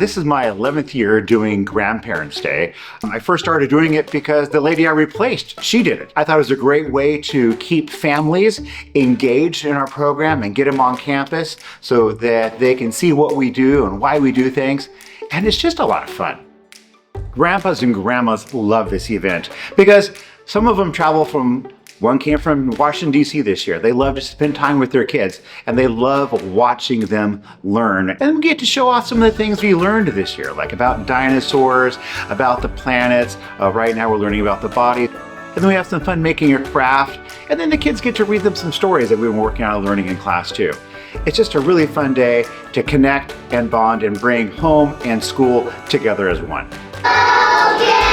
This is my 11th year doing Grandparents Day. I first started doing it because the lady I replaced, she did it. I thought it was a great way to keep families engaged in our program and get them on campus so that they can see what we do and why we do things. And it's just a lot of fun. Grandpas and grandmas love this event because some of them travel one came from Washington, D.C. this year. They love to spend time with their kids and they love watching them learn. And we get to show off some of the things we learned this year, like about dinosaurs, about the planets. Right now we're learning about the body. And then we have some fun making a craft. And then the kids get to read them some stories that we've been working on and learning in class too. It's just a really fun day to connect and bond and bring home and school together as one. Oh, yeah!